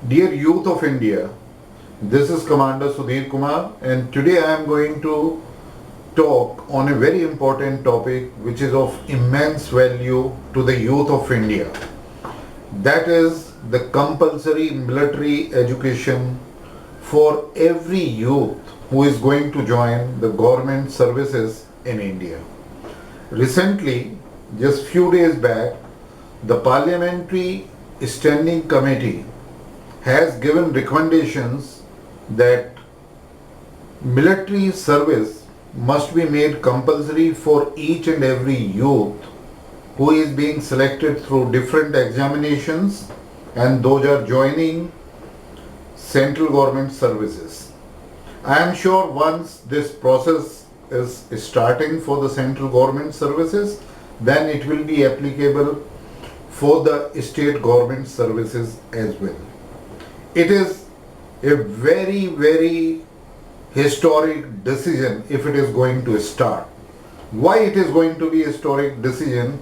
Dear youth of India, this is Commander Sudhir Kumar, and today I am going to talk on a very important topic which is of immense value to the youth of India. That is the compulsory military education for every youth who is going to join the government services in India. Recently, just few days back, the Parliamentary Standing Committee has given recommendations that military service must be made compulsory for each and every youth who is being selected through different examinations, and those are joining central government services. I am sure once this process is starting for the central government services, then it will be applicable for the state government services as well. It is a very, very historic decision if it is going to start. Why it is going to be a historic decision?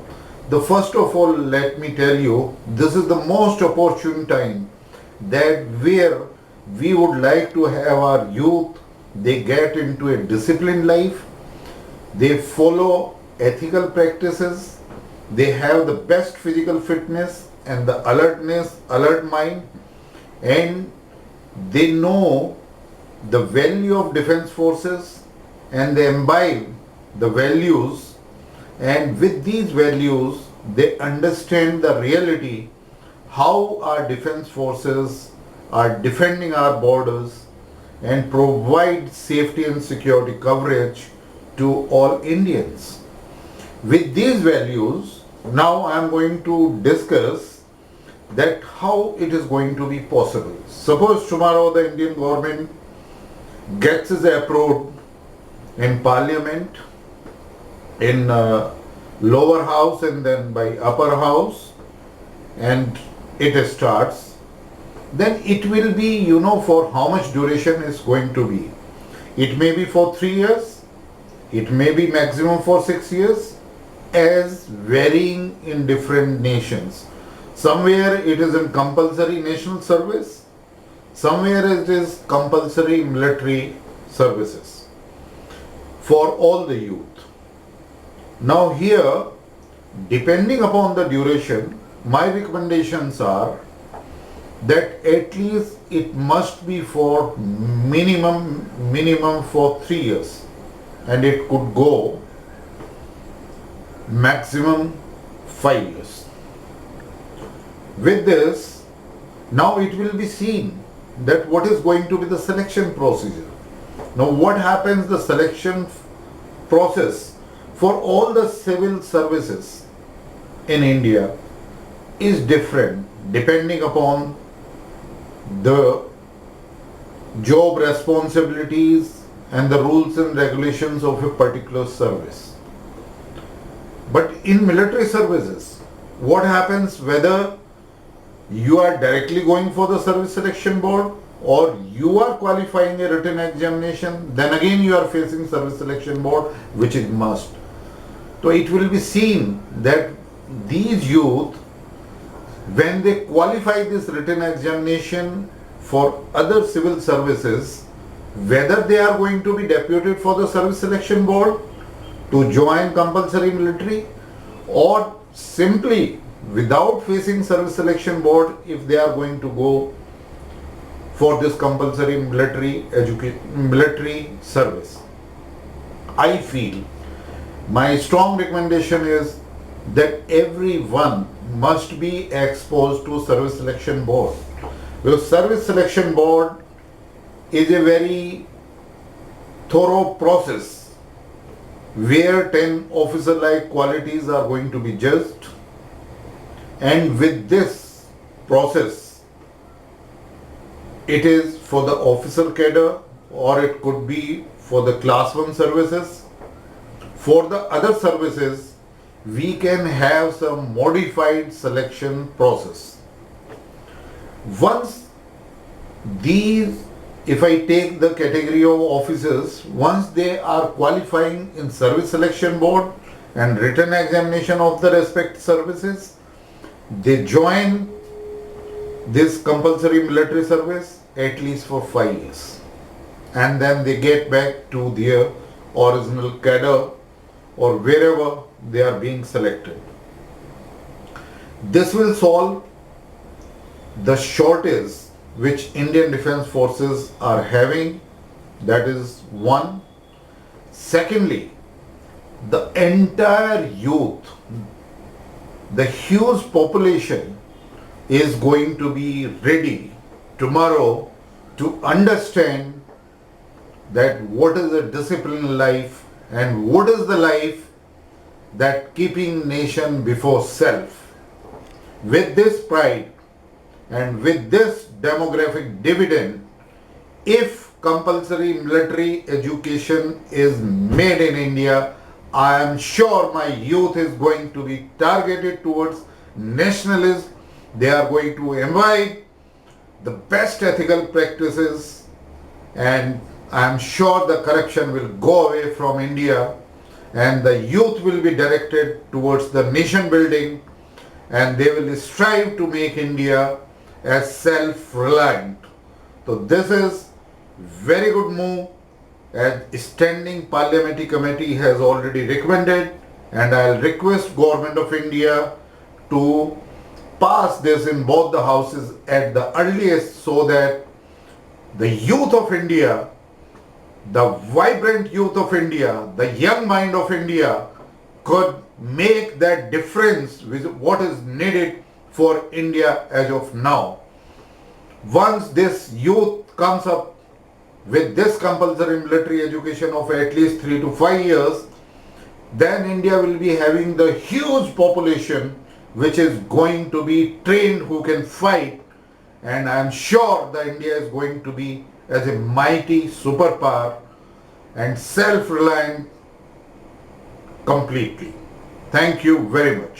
The first of all, let me tell you, this is the most opportune time that where we would like to have our youth, they get into a disciplined life, they follow ethical practices, they have the best physical fitness and the alertness, alert mind, and they know the value of defense forces and they imbibe the values, and with these values they understand the reality how our defense forces are defending our borders and provide safety and security coverage to all Indians. With these values, now I am going to discuss that how it is going to be possible. Suppose tomorrow the Indian government gets its approved in Parliament, in lower house and then by upper house, and it starts, then it will be, for how much duration is going to be. It may be for 3 years, it may be maximum for 6 years, as varying in different nations. Somewhere it is in compulsory national service, somewhere it is compulsory military services for all the youth. Now here, depending upon the duration, my recommendations are that at least it must be for minimum for 3 years, and it could go maximum 5 years. With this, now it will be seen that what is going to be the selection procedure. Now what happens, the selection process for all the civil services in India is different depending upon the job responsibilities and the rules and regulations of a particular service. But in military services, what happens, whether you are directly going for the service selection board or you are qualifying a written examination, then again you are facing service selection board, which is must. So it will be seen that these youth, when they qualify this written examination for other civil services, whether they are going to be deputed for the service selection board to join compulsory military, or simply without facing service selection board, if they are going to go for this compulsory military service. I feel my strong recommendation is that everyone must be exposed to service selection board, because service selection board is a very thorough process where 10 officer-like qualities are going to be judged. And with this process, it is for the officer cadre, or it could be for the class 1 services. For the other services, we can have some modified selection process. Once these, if I take the category of officers, once they are qualifying in service selection board and written examination of the respective services, they join this compulsory military service at least for 5 years, and then they get back to their original cadre or wherever they are being selected. This will solve the shortage which Indian Defence Forces are having. That is one. Secondly, the entire youth, the huge population is going to be ready tomorrow to understand that what is a disciplined life and what is the life that keeping nation before self. With this pride and with this demographic dividend, if compulsory military education is made in India, I am sure my youth is going to be targeted towards nationalism. They are going to imbibe the best ethical practices, and I am sure the corruption will go away from India and the youth will be directed towards the nation building, and they will strive to make India as self-reliant. So this is very good move, as Standing Parliamentary Committee has already recommended, and I'll request Government of India to pass this in both the houses at the earliest, so that the youth of India, the vibrant youth of India, the young mind of India could make that difference with what is needed for India as of now. Once this youth comes up with this compulsory military education of at least 3 to 5 years, then India will be having the huge population which is going to be trained, who can fight, and I am sure that India is going to be as a mighty superpower and self-reliant completely. Thank you very much.